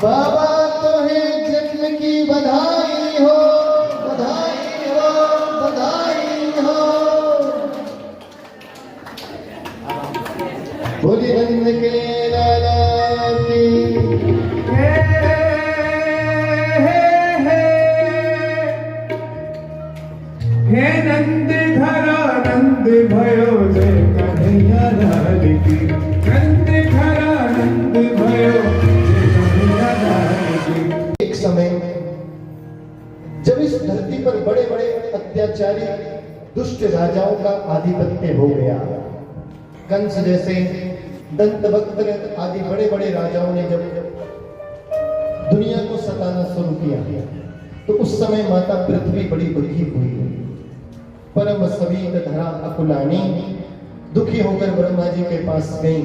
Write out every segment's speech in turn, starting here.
बाबा तुम्हें जन्म की बधाई हो, बधाई हो, बधाई हो। बोली नंद के लाला की हे नंद घरा नंद भयो जय कन्हैया लाल की। नंद घरा नंद भयो जय कन्हैया लाल की। एक समय जब इस धरती पर बड़े बड़े अत्याचारी दुष्ट राजाओं का आधिपत्य हो गया, कंस जैसे, दंतवक्त्र आदि बड़े बड़े राजाओं ने जब दुनिया को सताना शुरू किया, तो उस समय माता पृथ्वी बड़ी दुखी हुई। परम सवीत धरा अकुलानी दुखी होकर ब्रह्मा जी के पास गई।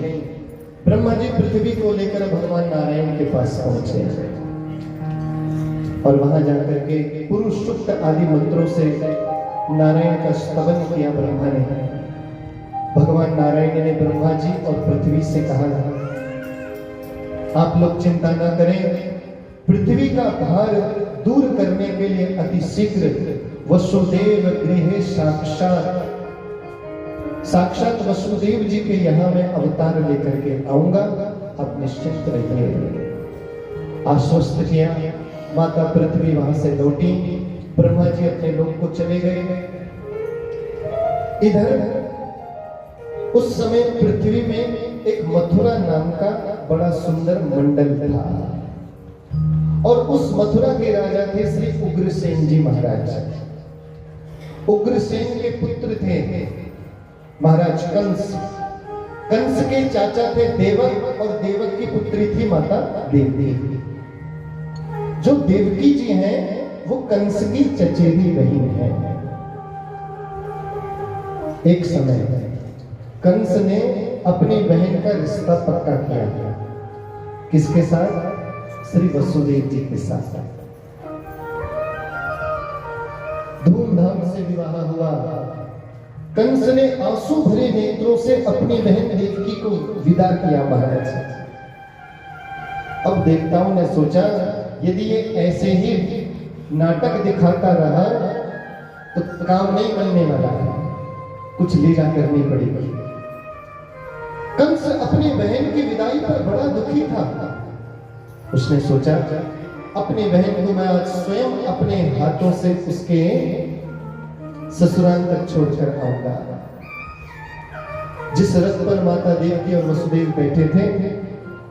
ब्रह्मा जी पृथ्वी को लेकर भगवान नारायण के पास पहुंचे और वहां जाकर के पुरुष सूक्त आदि मंत्रों से नारायण का स्तवन किया। ब्रह्मा ने, भगवान नारायण ने ब्रह्मा जी और पृथ्वी से कहा, आप लोग चिंता न करें, पृथ्वी का भार दूर करने के लिए अति शीघ्र वसुदेव गृह साक्षात वसुदेव जी के यहाँ मैं अवतार लेकर के आऊंगा, आप निश्चिंत रहिए। आश्वस्त किया। माता पृथ्वी वहां से लौटी, ब्रह्मा जी अपने लोक को चले गए। इधर उस समय पृथ्वी में एक मथुरा नाम का बड़ा सुंदर मंडल था और उस मथुरा के राजा थे श्री उग्रसेन जी महाराज। उग्रसेन के पुत्र थे महाराज कंस। कंस के चाचा थे देवक और देवक की पुत्री थी माता देवकी। जो देवकी जी हैं वो कंस की चचेरी बहन है। एक समय कंस ने अपनी बहन का रिश्ता पक्का किया। किसके साथ? श्री वसुदेव जी के साथ। धूमधाम से विवाह हुआ। कंस ने आंसू भरे नेत्रों से अपनी बहन देवकी को विदा किया महाराज। अब देवताओं ने सोचा, यदि ये ऐसे ही नाटक दिखाता रहा तो काम नहीं बनने वाला है, कुछ लीला करनी पड़ेगी। कंस अपनी बहन की विदाई पर बड़ा दुखी था। उसने सोचा, अपनी बहन को मैं आज स्वयं अपने हाथों से उसके ससुराल तक छोड़कर आऊंगा। जिस रथ पर माता देवकी और वसुदेव बैठे थे,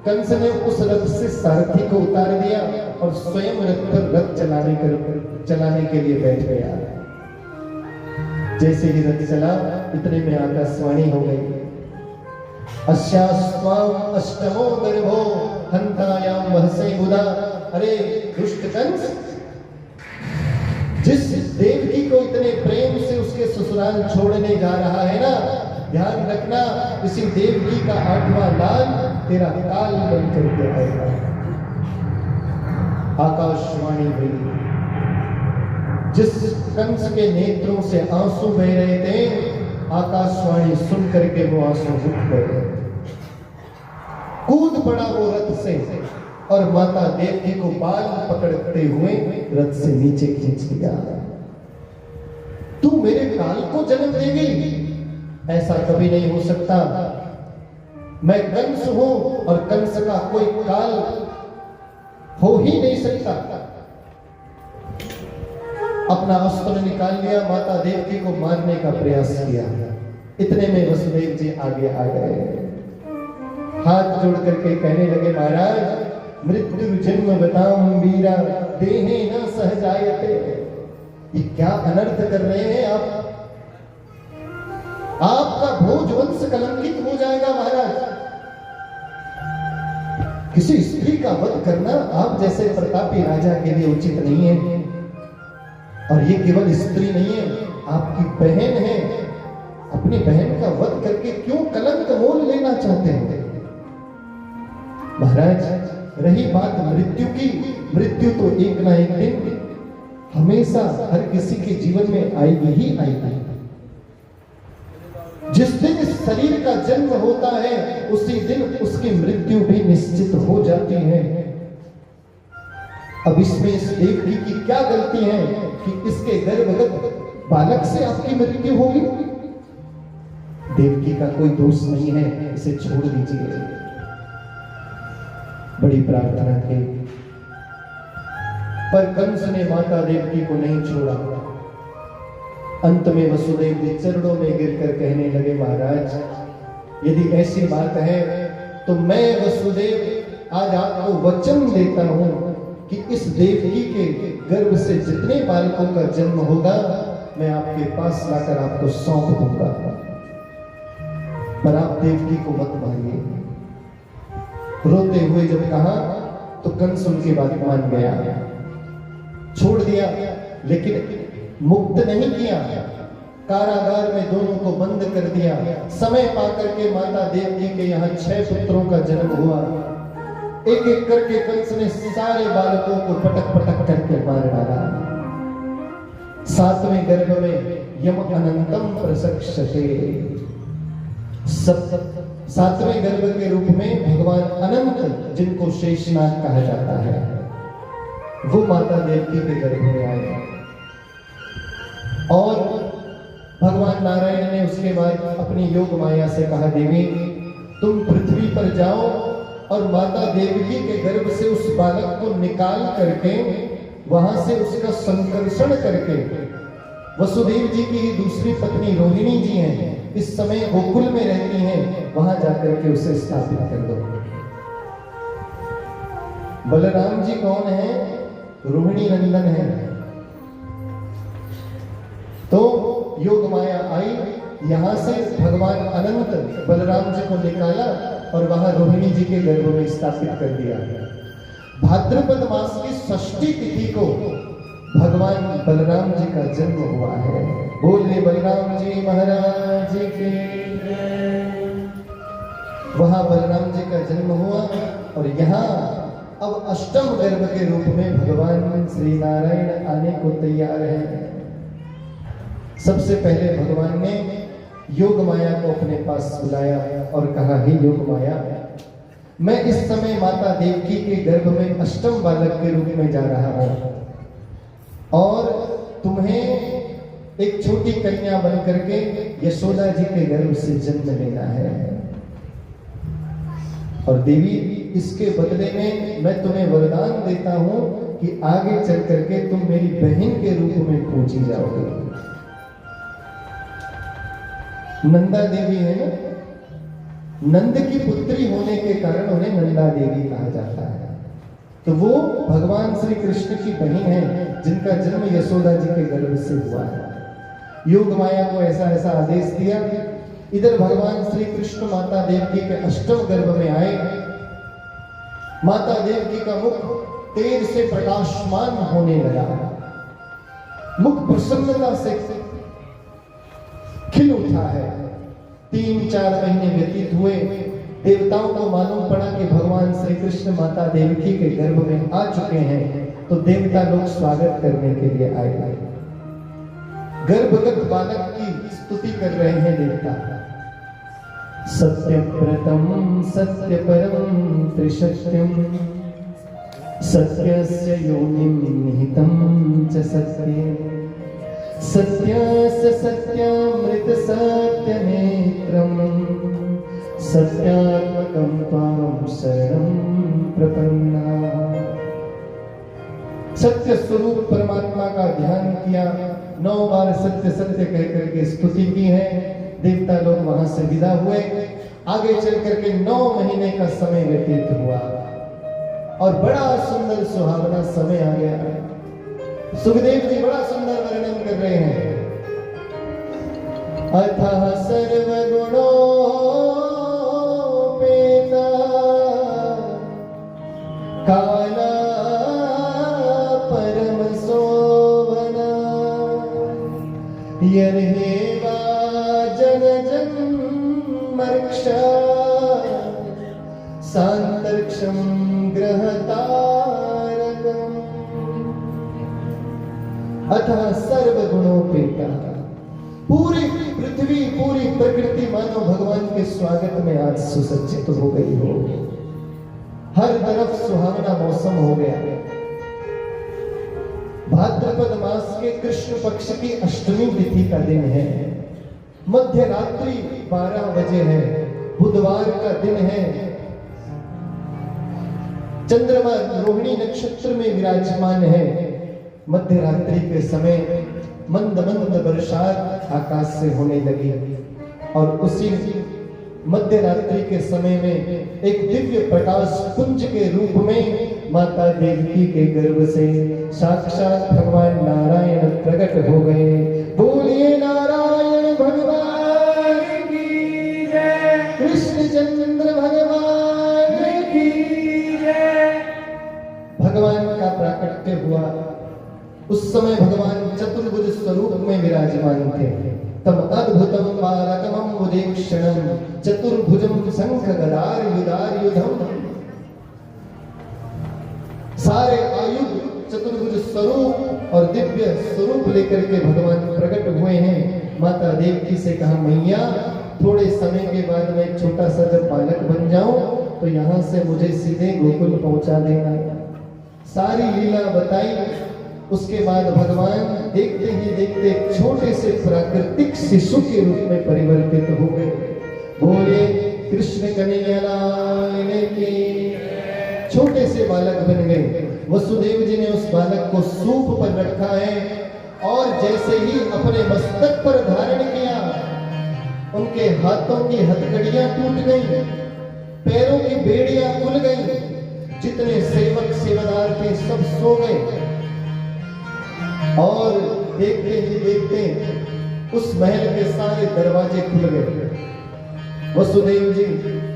कंस ने उस रथ से सारथी को उतार दिया और स्वयं रथ पर रथ चलाने के लिए बैठ गया। जैसे ही रथ चला, इतने में आकाशवाणी हो गई, अस्यास्त्वाम अष्टमो गर्भो हंतायाम वहसे बुधा। अरे दुष्ट कंस, जिस देवकी को इतने प्रेम से उसके ससुराल छोड़ने जा रहा है ना, ध्यान रखना, इसी देवकी का 8वां लाल तेरा काल बन करके आएगा। आकाशवाणी हुई। जिस कंस के नेत्रों से आंसू बह रहे थे, आकाशवाणी सुन करके वो आंसू रुक गए। कूद पड़ा वो रथ से और माता देवकी को बाल पकड़ते हुए रथ से नीचे खींच दिया। तू मेरे काल को जन्म देगी? ऐसा कभी नहीं हो सकता। मैं कंस हूं और कंस का कोई काल हो ही नहीं सकता। अपना अस्त्र निकाल लिया, माता देवकी को मारने का प्रयास किया। इतने में वसुदेव जी आगे आ गए, हाथ जोड़ करके कहने लगे, महाराज मृत्यु जन्म बताऊं वीरा देहे न सहजायते। ये क्या अनर्थ कर रहे हैं आप? आपका भोजवंश कलंकित हो जाएगा महाराज। किसी स्त्री का वध करना आप जैसे प्रतापी राजा के लिए उचित नहीं है। और ये केवल स्त्री नहीं है, आपकी बहन है। अपनी बहन का वध करके क्यों कलंक मोल लेना चाहते हैं महाराज? रही बात मृत्यु की, मृत्यु तो एक ना एक दिन हमेशा हर किसी के जीवन में आएगी ही आएगी। जिस दिन इस शरीर का जन्म होता है, उसी दिन उसकी मृत्यु भी निश्चित हो जाती है। अब इसमें इस देवकी की क्या गलती है कि इसके गर्भगत बालक से आपकी मृत्यु होगी? देवकी का कोई दोष नहीं है, इसे छोड़ दीजिए। बड़ी प्रार्थना की, पर कंस ने माता देवकी को नहीं छोड़ा। अंत में वसुदेव जी चरणों में गिरकर कहने लगे, महाराज यदि ऐसी बात है तो मैं वसुदेव आज आपको वचन देता हूं कि इस देवकी के गर्भ से जितने बालकों का जन्म होगा मैं आपके पास लाकर आपको सौंप दूंगा, पर आप देवकी को मत मारिए। रोते हुए जब कहा तो कंस उनकी बात मान गया, छोड़ दिया, लेकिन मुक्त नहीं किया। कारागार में दोनों को बंद कर दिया। समय पाकर के माता देवकी के यहाँ 6 पुत्रों का जन्म हुआ। एक एक करके कंस ने सारे बालकों को पटक पटक करके मार डाला। 7वें गर्भ में यम अनंतम प्रसक्षते, 7वें गर्भ के रूप में भगवान अनंत, जिनको शेषनाग कहा जाता है, वो माता देवकी के गर्भ में आए। और भगवान नारायण ने उसके बाद अपनी योग माया से कहा, देवी तुम पृथ्वी पर जाओ और माता देवकी के गर्भ से उस बालक को निकाल करके वहां से उसका संकर्षण करके, वसुदेव जी की ही दूसरी पत्नी रोहिणी जी हैं, इस समय गोकुल में रहती हैं, वहां जाकर के उसे स्थापित कर दो। बलराम जी कौन है? रोहिणी नंदन है। तो योग माया आई, यहां से भगवान अनंत बलराम जी को निकाला और वहां रोहिणी जी के गर्भ में स्थापित कर दिया। भाद्रपद मास की षष्ठी तिथि को भगवान बलराम जी का जन्म हुआ है। बोले बलराम जी महाराज के। वहां बलराम जी का जन्म हुआ और यहाँ अब अष्टम गर्भ के रूप में भगवान श्री नारायण आने को तैयार है। सबसे पहले भगवान ने योग माया को अपने पास बुलाया और कहा, हे योग माया, मैं इस समय माता देवकी के गर्भ में अष्टम बालक के रूप में जा रहा हूं और तुम्हें एक छोटी कन्या बन करके यशोदा जी के गर्भ से जन्म लेना है। और देवी, इसके बदले में मैं तुम्हें वरदान देता हूं कि आगे चल करके तुम मेरी बहन के रूप में पूजी जाओगे। नंदा देवी है ना, नंद की पुत्री होने के कारण उन्हें नंदा देवी कहा जाता है। तो वो भगवान श्री कृष्ण की बहन है जिनका जन्म यशोदा जी के गर्भ से हुआ है। योग माया को ऐसा ऐसा आदेश दिया। इधर भगवान श्री कृष्ण माता देवकी के अष्टम गर्भ में आए। माता देवकी का मुख तेज से प्रकाशमान होने लगा, मुख प्रसन्नता से खिल उठा है। 3-4 महीने व्यतीत हुए। देवताओं को मालूम पड़ा कि भगवान श्री कृष्ण माता देवकी के गर्भ में आ चुके हैं, तो देवता लोग स्वागत करने के लिए आए। गर्भगत बालक की स्तुति कर रहे हैं देवता। सत्यव्रतम सत्यपरम त्रिसत्यम सत्यस्य योनिं निहितं च सत्यम् सत्यस्य सत्यामृत सत्यनेत्रम् सत्यात्मकं त्वां शरणं प्रपन्ना। सत्य स्वरूप परमात्मा का ध्यान किया, 9 बार सत्य सत्य कह करके स्तुति की है। देवता लोग वहां से विदा हुए। आगे चल करके 9 महीने का समय व्यतीत हुआ और बड़ा सुंदर सुहावना समय आ गया। सुखदेव जी बड़ा सुंदर वर्णन कर रहे हैं। अथः सर्वगुणोपेता काला परम शोभना यर्हेवा जन जन्मर्क्षा सान्तरिक्षं ग्रहतारकम्। अतः सर्वगुणोपेता, पूरी पृथ्वी पूरी प्रकृति मानो भगवान के स्वागत में आज सुसज्जित हो गई हो। हर तरफ सुहावना मौसम हो गया। भाद्रपद मास के कृष्ण पक्ष की अष्टमी तिथि का दिन है। मध्य रात्रि 12 बजे है, बुधवार का दिन है। चंद्रमा रोहिणी नक्षत्र में विराजमान है। मध्य रात्रि के समय मंद मंद बरसात आकाश से होने लगी और उसी मध्य रात्रि के समय में एक दिव्य प्रकाश पुंज के रूप में माता देवकी के गर्भ से साक्षात भगवान नारायण प्रकट हो गए। बोलिए नारायण भगवान की जय, कृष्ण चंद्र भगवान की जय। भगवान का प्राकट्य हुआ। उस समय भगवान चतुर्भुज स्वरूप में विराजमान थे। तम अद्भुतम बालकमं मुदीक्षणं चतुर्भुजं शंख गदायुधायुधम। सारे आयुध चतुर्भुज स्वरूप और दिव्य स्वरूप लेकर के भगवान प्रकट हुए हैं। माता देवकी से कहा, मैया थोड़े समय के बाद मैं छोटा सा जब बालक बन जाऊं तो यहाँ से मुझे सीधे गोकुल पहुंचा देना। सारी लीला बताई। उसके बाद भगवान देखते ही देखते छोटे से प्राकृतिक शिशु के रूप में परिवर्तित हो गए। बोले कृष्ण कन्हैया लाल की। छोटे से बालक बन गए। वसुदेव जी ने उस बालक को सूप पर रखा है और जैसे ही अपने मस्तक पर धारण किया, उनके हाथों की हथकड़ियां टूट गई, पैरों की बेड़ियां खुल गई। जितने सेवक सेवादार थे सब सो गए और देखते ही देखते उस महल के सारे दरवाजे खुल गए। वसुदेव जी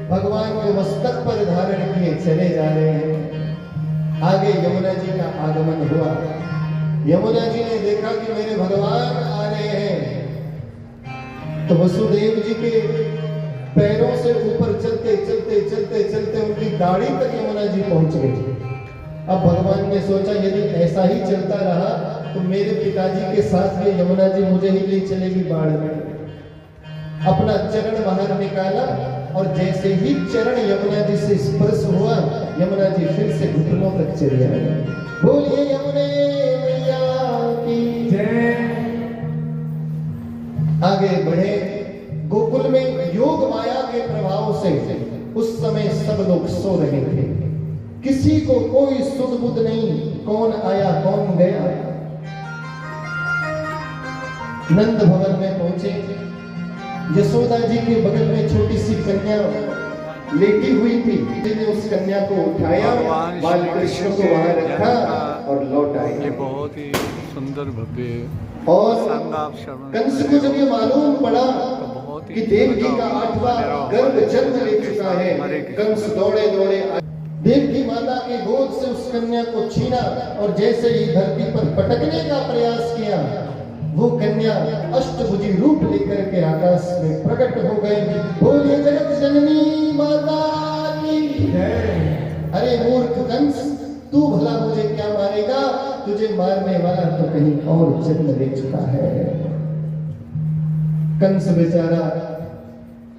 भगवान को मस्तक पर धारण किए चले जा रहे हैं। आगे यमुना जी का आगमन हुआ। यमुना जी ने देखा कि मेरे भगवान आ रहे हैं, तो वसुदेव जी के पैरों से ऊपर चलते चलते चलते चलते उनकी दाढ़ी तक यमुना जी पहुंच गई। अब भगवान ने सोचा यदि ऐसा ही चलता रहा तो मेरे पिताजी के साथ ये यमुना जी मुझे ही ले चलेगी बाढ़ में। अपना चरण बाहर निकाला और जैसे ही चरण यमुना जी से स्पर्श हुआ, यमुना जी फिर से घुटनों तक चली आई। बोलिए यमुने मैया की जय। आगे बढ़े। गोकुल में योग माया के प्रभाव से उस समय सब लोग सो रहे थे। किसी को कोई सुध बुध नहीं, कौन आया कौन गया। नंद भवन में पहुंचे। यशोदा जी के बगल में छोटी सी कन्या लेटी हुई थी। जिन्हें उस कन्या को उठाया, बाल कृष्ण को वहां रखा और लौट आए। ये बहुत ही सुंदर भव्य और कंस को जब ये मालूम पड़ा कि देवकी का 8वां गर्भ जन्म ले चुका है, कंस दौड़े दौड़े देवकी माता की गोद से उस कन्या को छीना और जैसे ही धरती पर पटकने का प्रयास किया, वो कन्या अष्टभुजी रूप लेकर के आकाश में प्रकट हो गई। बोलिए जगत जननी माता की जय। अरे मूर्ख कंस, तू भला मुझे क्या मारेगा? तुझे मारने वाला तो कहीं और जन्म ले चुका है। कंस बेचारा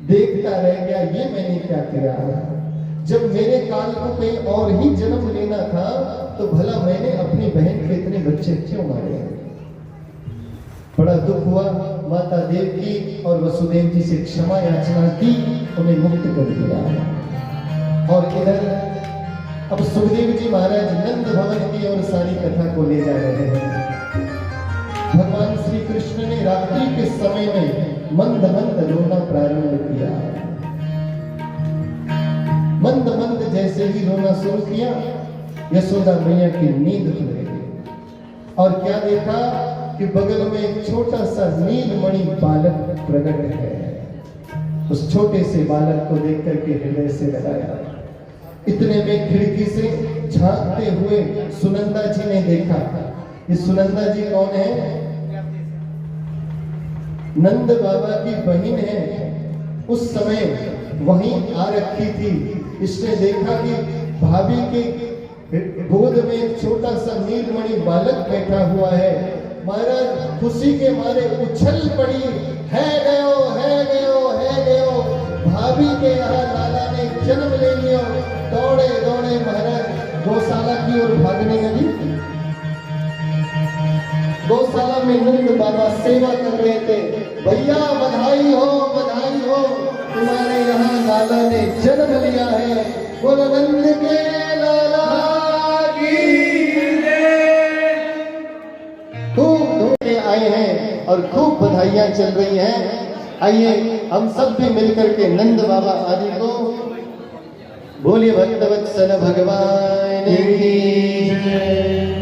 देखता रह गया, ये मैंने क्या किया? जब मेरे काल को कहीं और ही जन्म लेना था तो भला मैंने अपनी बहन के इतने बच्चे क्यों मारे? बड़ा दुख हुआ। माता देवकी और वसुदेव जी से क्षमा याचना की, उन्हें मुक्त कर दिया। और इधर अब सुखदेव जी महाराज नंद भवन की ओर सारी कथा को ले जा रहे हैं। भगवान श्री कृष्ण ने रात्रि के समय में मंद मंद रोना प्रारंभ किया। मंद मंद जैसे ही रोना शुरू किया, यशोदा मैया की नींद खुल गई और क्या देखा कि बगल में एक छोटा सा नीलमणि बालक प्रकट है। उस छोटे से बालक को देख करके हृदय से लगाया। इतने में खिड़की से झांकते हुए सुनंदा जी ने देखा। ये सुनंदा जी कौन है? नंद बाबा की बहन है। उस समय वहीं आ रखी थी। इसने देखा कि भाभी के गोद में एक छोटा सा नीलमणि बालक बैठा हुआ है। महाराज खुशी के मारे उछल पड़ी, है गयो है गयो है गयो। भाभी के यहाँ लाला ने जन्म ले लिया। दौड़े दौड़े महाराज गौशाला की ओर भागने लगी। गौशाला में नंद बाबा सेवा कर रहे थे। भैया बधाई हो तुम्हारे यहाँ लाला ने जन्म लिया है। बोलो नंद के लाला की जय। खूब धोखे आए हैं और खूब बधाइयां चल रही हैं। आइए हम सब भी मिलकर के नंद बाबा आदि को बोलिए भक्तवत्सल भगवान की जय।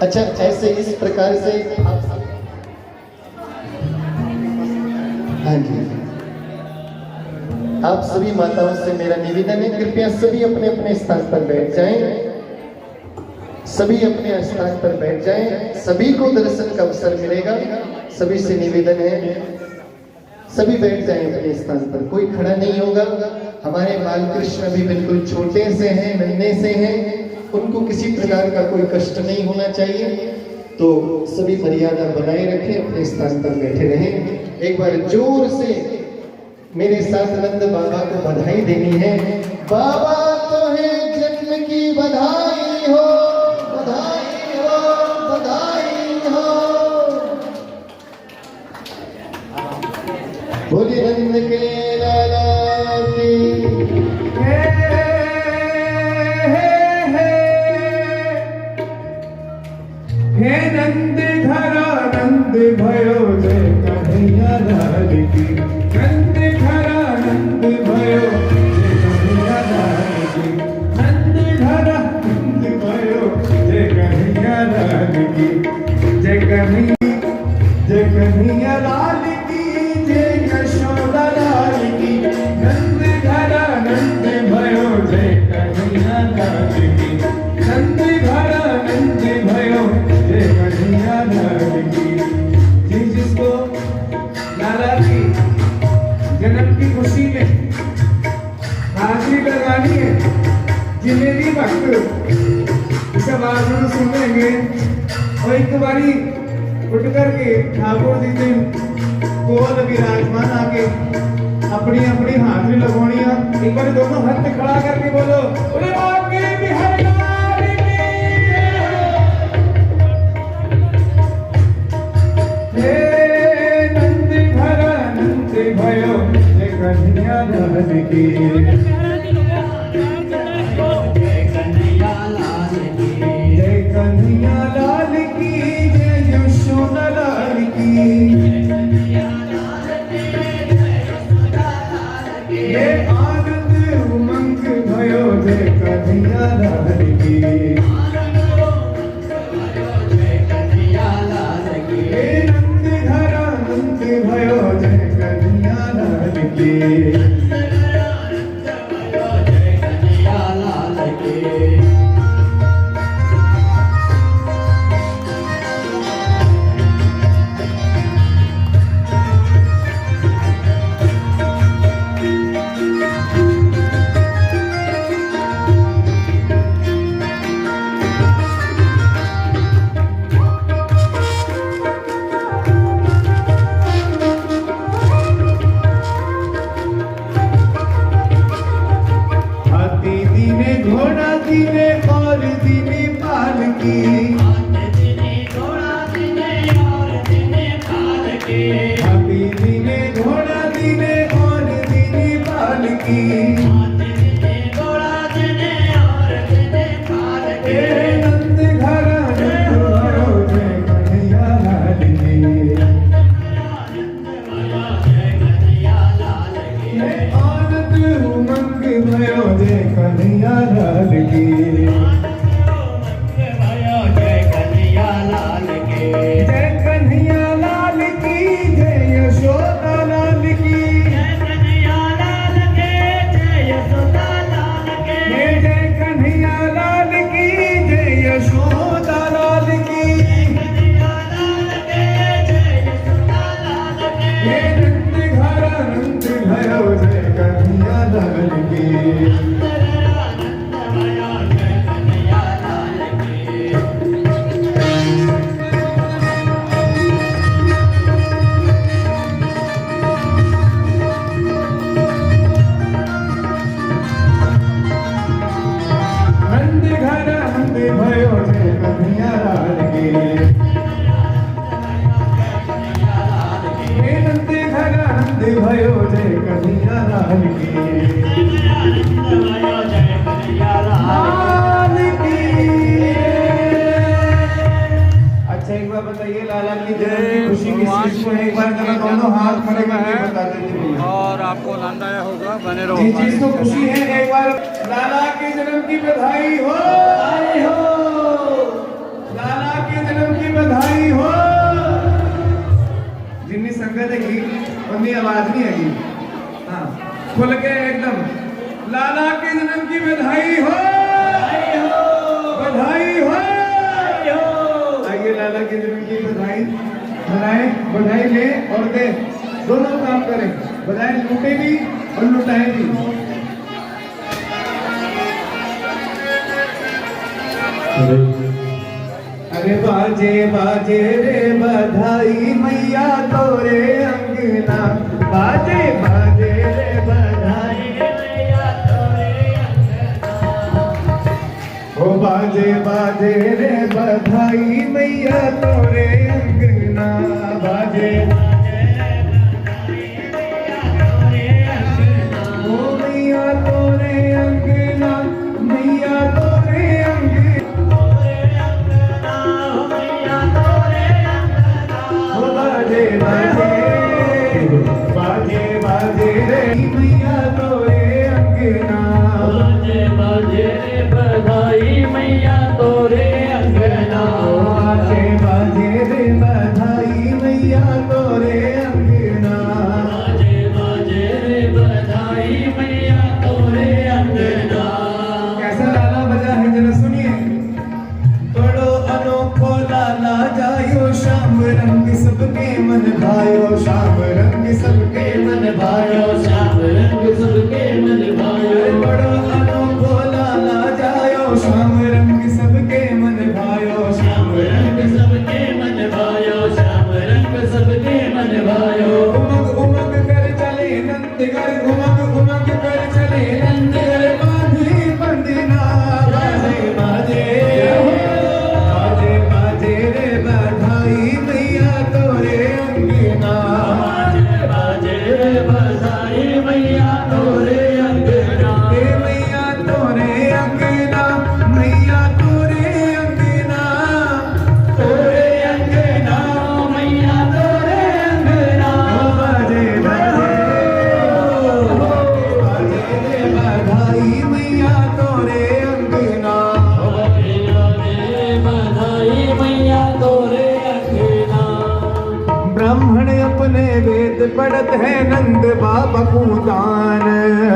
अच्छा, ऐसे इस प्रकार से आप हाँ जी, आप सभी माताओं से मेरा निवेदन है, कृपया सभी अपने अपने स्थान पर बैठ जाएं। सभी अपने स्थान पर बैठ जाएं। सभी को दर्शन का अवसर मिलेगा। सभी से निवेदन है, सभी बैठ जाएं अपने स्थान पर, कोई खड़ा नहीं होगा। हमारे बाल कृष्ण भी बिल्कुल छोटे से हैं, नन्हे से हैं, उनको किसी प्रकार का कोई कष्ट नहीं होना चाहिए। तो सभी मर्यादा बनाए रखें, अपने स्थान पर बैठे रहें। एक बार जोर से मेरे साथ नंद बाबा को बधाई देनी है। बाबा तुम्हें जन्म की बधाई हो, बधाई हो, बधाई हो। बोलिए नंद के लाला की हे नंद घरा नंद भयो जय कन्हैया लाल की। नंद घरा नंद भयो जय कन्हैया लाल की। नंद घरा नंद भयो जय कन्हैया लाल की। जय कन्हैया लाल की, जय यशोदा लाल की। नंद घरा नंद भयो जय कन्हैया लाल की। नंद घरा नंद भयो जय कन्हैया लाल की। जिसको लाला की जन्म की खुशी में हाजिरी लगानी है, जिन्हें भी भक्त इसका वादन सुनेंगे और एक बारी उठ करके ठाकुर जी से कोल विराजमान आके अपनी अपनी हाजिरी लगवानी है। एक बार दोनों हाथ खड़ा करके बोलो बोले आगे बिहारी लाल की। हे नंद घरा नंद भयो जय कन्हैया लाल की। जय कन्हैया लाल की, जय यशोदा लाल की। ये आनंद उमंग भयो जय कन्हैया लाल की। हे नंद घरा नंद भयो जय कन्हैया लाल की। हाथी दीने घोड़ा दीने और दीने पालकी। हाथी दीने घोड़ा दीने और दीने पालकी। हे नंद घरा नंद भयो जय कन्हैया लाल की। हे आनंद उमंग भयो जय कन्हैया लाल की। जय कन्हैया लाल की, जय यशोदा लाल की। हे जय कन्हैया लाल की, जय यशोदा लाल की। हे नंद घरा नंद भयो जय कन्हैया लाल की। इसको एक बार जरा दोनों हाथ खड़े करके बता देते भैया। और आपको आनंद आया होगा, बने रहो। जिस चीज को खुशी है, एक बार लाला के जन्म की बधाई हो, लाला के जन्म की बधाई हो। जिन्नी संगत है उन्नी आवाज नहीं है। हाँ, खुल के एकदम लाला के जन्म की बधाई हो, बधाई हो। आइए लाला के जन्म की बधाई बनाए, बधाई ले और दे, दोनों काम करें। बधाई लूटे भी और लुटाए भी। अरे बाजे बाजे रे बधाई मैया तोरे अंगना, बाजे बाजे रे बधाई मैया तोरे अंगना। ओ बाजे बाजे रे बधाई मैया तोरे अंगना, बाजे ओ मैया तोरे अंगना, मैया तोरे अंगना, ओ बाजे बाजे बाजे बाजे रे मैया तोरे अंगना, बाजे बाजे रे बधाई मैया तोरे अंगना, बाजे बाजे रे बधाई मैया तोरे अंगना, बाजे बाजे रे बधाई मैया तोरे अंगना। कैसा लाला बजा है जरा सुनिए। बड़ो अनोखो लाला जायो, श्याम रंग सबके मन भायो, श्याम रंग सबके मन भायो, श्याम रंग सबके मन भायो, बड़ो अनोखो लाला जायो, श्याम रंग सबके मन भायो, श्याम रंग सबके मन भायो, श्याम रंग सबके मन भायो। उमंग उमंग कर चले नंदगढ़, उमंग उमंग कर चले नंदगढ़, बांधे बंदना, बाजे बाजे बाजे बाजे रे बधाई मैया तोरे अंगना, बाजे बाजे रे बधाई मैया तोरे अंगना, हे मैया तोरे अंगना, मैया तोरे अंगना, तोरे अंगना मैया तोरे अंगना। बाजे बाजे बाजे रे बधाई मैया तोरे अंगना। बधाई मैया तोरे अंगना। ब्राह्मण अपने वेद पढ़त है, नंद बाबा को दान,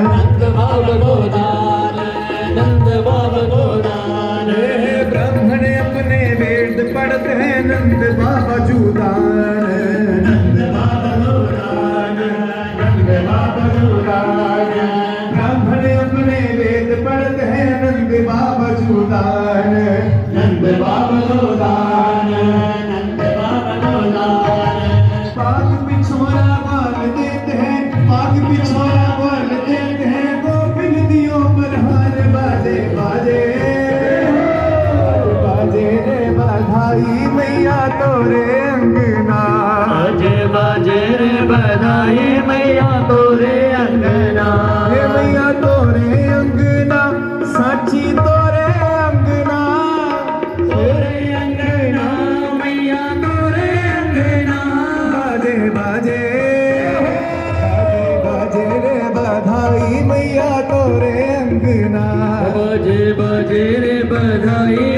नंद बाबा को दान, नंद बाबा को दान। ब्राह्मण अपने वेद पढ़त है, नंद बाबा जुदान, नंद बाबा जुदान, नंद बाबा जुदान। ब्राह्मण अपने वेद पढ़त है, नंद बाबा जुदान, नंद बाबा जुदान, नंद बाबा को दान। पाग पिछोरा बाल देते हैं, पाग पिछोरा बाल देते हैं, गोपिन दियो पर हार, बाजे बाजे बाजे रे बधाई मैया तोरे अंगना, बाजे बाजे रे बधाई मैया तोरे अंगना। हे मैया तोरे अंगना, साची तोरे अंगना, तोरे अंगना मैया तोरे अंगना। बाजे बाजे बाजे बाजे रे बधाई मैया तोरे अंगना, बाजे बाजे रे बधाई